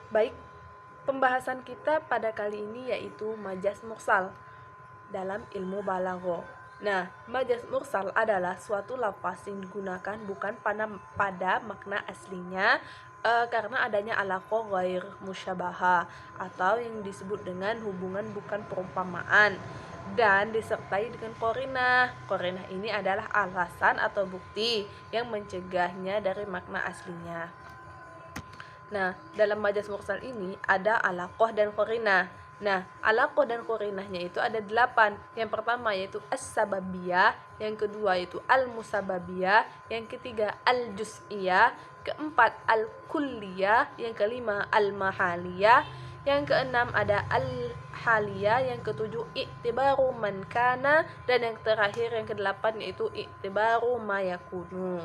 Baik, pembahasan kita pada kali ini yaitu majaz mursal dalam ilmu balagha. Nah, majaz mursal adalah suatu lafaz yang digunakan bukan pada makna aslinya karena adanya alaqah ghair musyabahah atau yang disebut dengan hubungan bukan perumpamaan dan disertai dengan qarinah. Qarinah ini adalah alasan atau bukti yang mencegahnya dari makna aslinya. Nah, dalam majaz mursal ini ada alaqah dan qarinah. Nah, alaqah dan qarinahnya itu ada 8. Yang pertama yaitu as-sababiyah, yang kedua yaitu al-musababiyah, yang ketiga al-juz'iyah, keempat al-kulliyah, yang kelima al-mahaliyah, yang keenam ada al-haliyah, yang ketujuh i'tibaru man kana, dan yang terakhir yang kedelapan yaitu i'tibaru ma yakunu.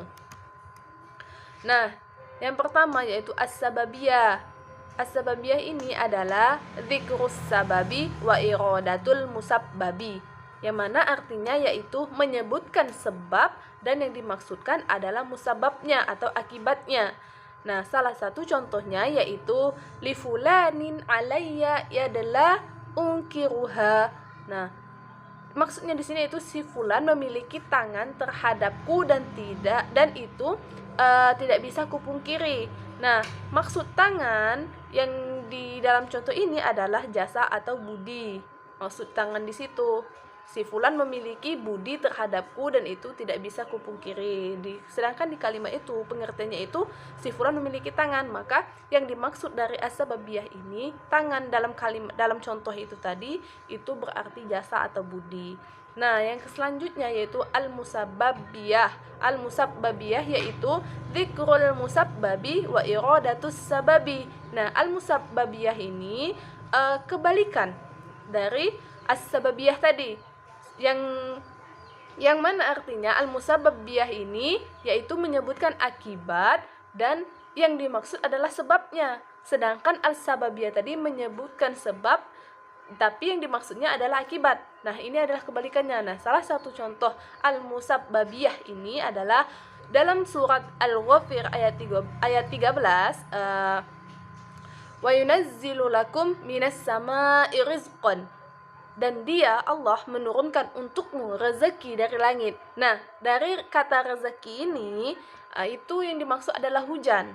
Nah, yang pertama yaitu as-sababiyah. As-sababiyah ini adalah dzikrus sababi wa iradatul musabbabi, yang mana artinya yaitu menyebutkan sebab dan yang dimaksudkan adalah musababnya atau akibatnya. Nah, salah satu contohnya yaitu li fulanin alayya yadla unkiruha. Nah, maksudnya di sini itu si fulan memiliki tangan terhadapku dan itu tidak bisa kupungkiri. Nah, maksud tangan yang di dalam contoh ini adalah jasa atau budi. Maksud tangan di situ, si fulan memiliki budi terhadapku dan itu tidak bisa kupungkiri. Sedangkan di kalimat itu pengertiannya itu si fulan memiliki tangan, maka yang dimaksud dari as-sababiyah ini tangan dalam contoh itu tadi itu berarti jasa atau budi. Nah, yang selanjutnya yaitu al-musabbabiyah. Al-musabbabiyah yaitu dzikrul musabbabi wa iradatus sababi. Nah, al-musabbabiyah ini kebalikan dari as-sababiyah tadi. Yang mana artinya al-musabbabiyah ini yaitu menyebutkan akibat dan yang dimaksud adalah sebabnya. Sedangkan al-sababiyah tadi menyebutkan sebab tapi yang dimaksudnya adalah akibat. Nah, ini adalah kebalikannya. Nah, salah satu contoh al-musabbabiyah ini adalah dalam surat Al-Ghafir ayat 13, wa yunazzilu lakum minas sama'i rizqan. Dan dia Allah menurunkan untukmu rezeki dari langit. Nah, dari kata rezeki ini itu yang dimaksud adalah hujan.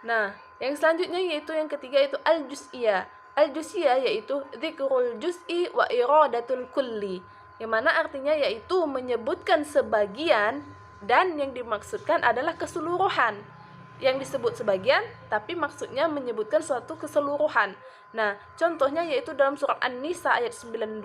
Nah, yang selanjutnya yaitu yang ketiga yaitu al-juz'iyah. Al-juz'iyah yaitu dzikrul juz'i wa iradatul kulli, yang mana artinya yaitu menyebutkan sebagian dan yang dimaksudkan adalah keseluruhan. Yang disebut sebagian tapi maksudnya menyebutkan suatu keseluruhan. Nah, contohnya yaitu dalam surat An-Nisa ayat 92,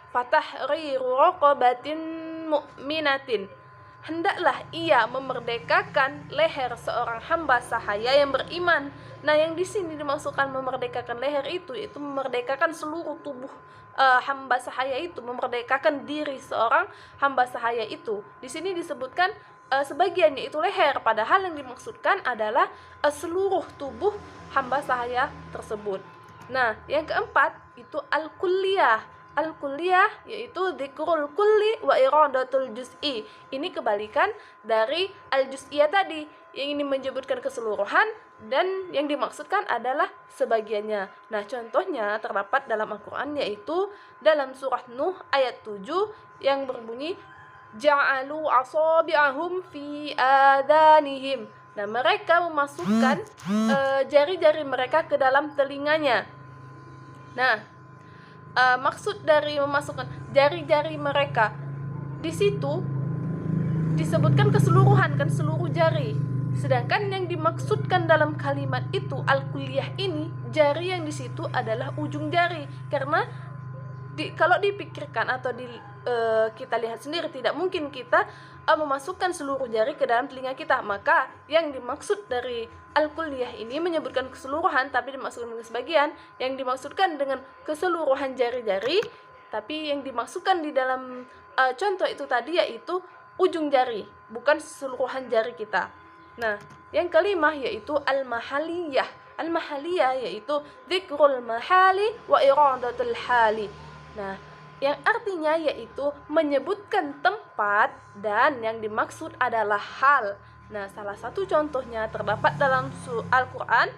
fatahriru raqabatin mu'minatin. Hendaklah ia memerdekakan leher seorang hamba sahaya yang beriman. Nah, yang di sini dimaksudkan memerdekakan leher itu memerdekakan seluruh tubuh hamba sahaya itu, memerdekakan diri seorang hamba sahaya itu. Di sini disebutkan sebagian yaitu leher, padahal yang dimaksudkan adalah seluruh tubuh hamba sahaya tersebut. Nah, yang keempat itu al-kulliyah. Al-kulliyah yaitu dzikrul kulli wa iradatul juz'i. Ini kebalikan dari al-juz'iyah tadi. Yang ini menyebutkan keseluruhan dan yang dimaksudkan adalah sebagiannya. Nah, contohnya terdapat dalam Al-Qur'an yaitu dalam surah Nuh ayat 7 yang berbunyi ja'alu asabi'ahum fi adanihim. Nah, mereka memasukkan jari-jari mereka ke dalam telinganya. Nah, maksud dari memasukkan jari-jari mereka di situ disebutkan keseluruhan, kan seluruh jari. Sedangkan yang dimaksudkan dalam kalimat itu al-kulliyah ini, jari yang di situ adalah ujung jari. Karena kalau dipikirkan atau kita lihat sendiri, tidak mungkin kita memasukkan seluruh jari ke dalam telinga kita. Maka yang dimaksud dari al-kulliyah ini menyebutkan keseluruhan tapi dimaksudkan dengan sebagian. Yang dimaksudkan dengan keseluruhan jari-jari, tapi yang dimaksudkan di dalam contoh itu tadi yaitu ujung jari, bukan keseluruhan jari kita. Nah, yang kelima yaitu al-mahaliyah. Al-mahaliyah yaitu dzikrul mahali wa iradatul hali. Nah, yang artinya yaitu menyebutkan tempat dan yang dimaksud adalah hal. Nah, salah satu contohnya terdapat dalam Al-Qur'an,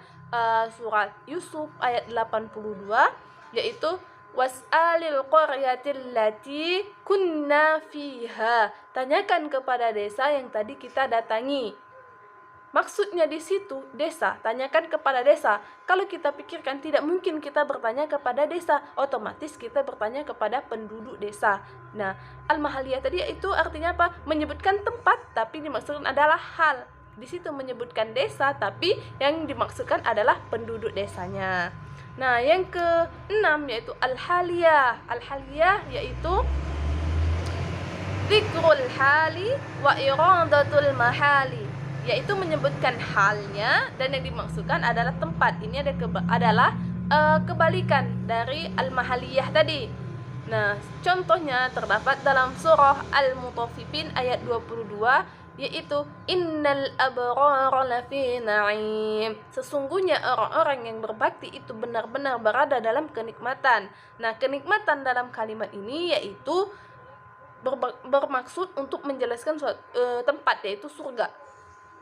surat Yusuf ayat 82, yaitu was'alil qaryatil lati kunna fiha. Tanyakan kepada desa yang tadi kita datangi. Maksudnya di situ desa, tanyakan kepada desa. Kalau kita pikirkan tidak mungkin kita bertanya kepada desa, otomatis kita bertanya kepada penduduk desa. Nah, al-mahalliyah tadi itu artinya apa? Menyebutkan tempat tapi dimaksudkan adalah hal. Di situ menyebutkan desa tapi yang dimaksudkan adalah penduduk desanya. Nah, yang keenam yaitu al-haliyah. Al-haliyah yaitu dzikrul hali wa iradatul mahali, yaitu menyebutkan halnya dan yang dimaksudkan adalah tempat. Ini adalah kebalikan dari al-mahaliyah tadi. Nah, contohnya terdapat dalam surah Al-Mutaffifin ayat 22, yaitu innal abrara lafi na'im. Sesungguhnya orang-orang yang berbakti itu benar-benar berada dalam kenikmatan. Nah, kenikmatan dalam kalimat ini yaitu bermaksud untuk menjelaskan suatu tempat, yaitu surga.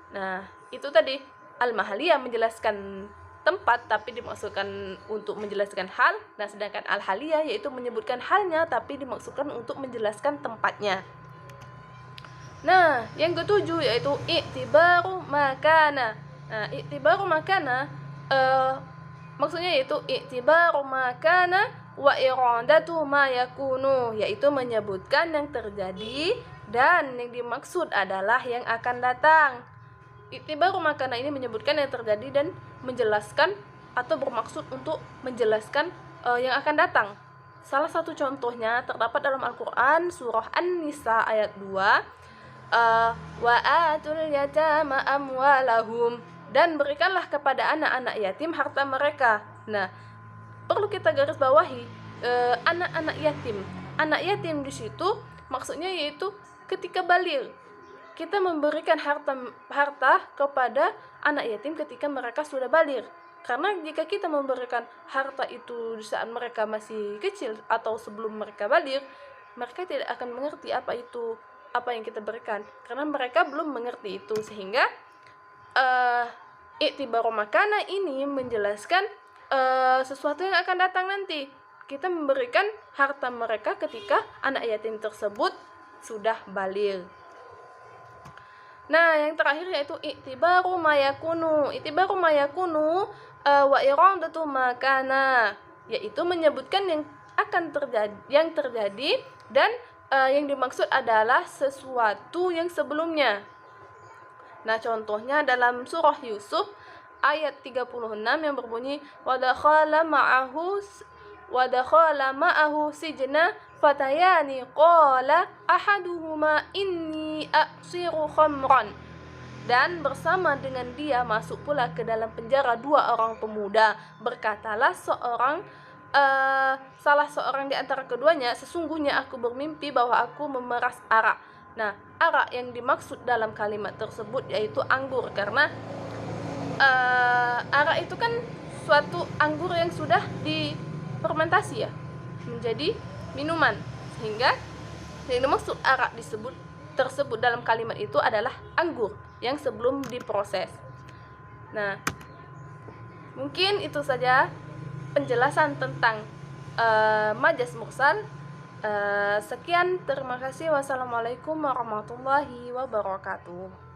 Nah, itu tadi al-mahaliyah menjelaskan tempat tapi dimaksudkan untuk menjelaskan hal. Nah, sedangkan al-haliyah yaitu menyebutkan halnya tapi dimaksudkan untuk menjelaskan tempatnya. Nah, yang ketujuh yaitu i'tibaru makana. Nah, i'tibaru makana maksudnya yaitu i'tibaru makana wa iradatu ma yakunu, yaitu menyebutkan yang terjadi dan yang dimaksud adalah yang akan datang. I'tibaru makana ini menyebutkan yang terjadi dan menjelaskan atau bermaksud untuk menjelaskan yang akan datang. Salah satu contohnya terdapat dalam Al-Qur'an surah An-Nisa ayat 2, wa atul yatama amwalahum, dan berikanlah kepada anak-anak yatim harta mereka. Nah, perlu kita garis bawahi anak-anak yatim. Anak yatim di situ maksudnya yaitu ketika baligh. Kita memberikan harta kepada anak yatim ketika mereka sudah baligh. Karena jika kita memberikan harta itu di saat mereka masih kecil atau sebelum mereka baligh, mereka tidak akan mengerti apa yang kita berikan, karena mereka belum mengerti itu. Sehingga i'tibaru makana ini menjelaskan sesuatu yang akan datang nanti. Kita memberikan harta mereka ketika anak yatim tersebut sudah baligh. Nah, yang terakhir yaitu i'tibaru mayakunu. I'tibaru mayakunu wa iradatu makana, yaitu menyebutkan yang akan terjadi dan yang dimaksud adalah sesuatu yang sebelumnya. Nah, contohnya dalam surah Yusuf ayat 36 yang berbunyi wa dakhala ma'ahu sijna fatayani qala ahaduhuma inni a'siru khamran, dan bersama dengan dia masuk pula ke dalam penjara dua orang pemuda. Berkatalah salah seorang di antara keduanya, sesungguhnya aku bermimpi bahwa aku memeras arak. Nah, arak yang dimaksud dalam kalimat tersebut yaitu anggur, karena arak itu kan suatu anggur yang sudah difermentasi ya menjadi minuman, sehingga yang dimaksud arak tersebut dalam kalimat itu adalah anggur yang sebelum diproses. Nah, mungkin itu saja penjelasan tentang majas mursal. Sekian, terima kasih. Wassalamualaikum warahmatullahi wabarakatuh.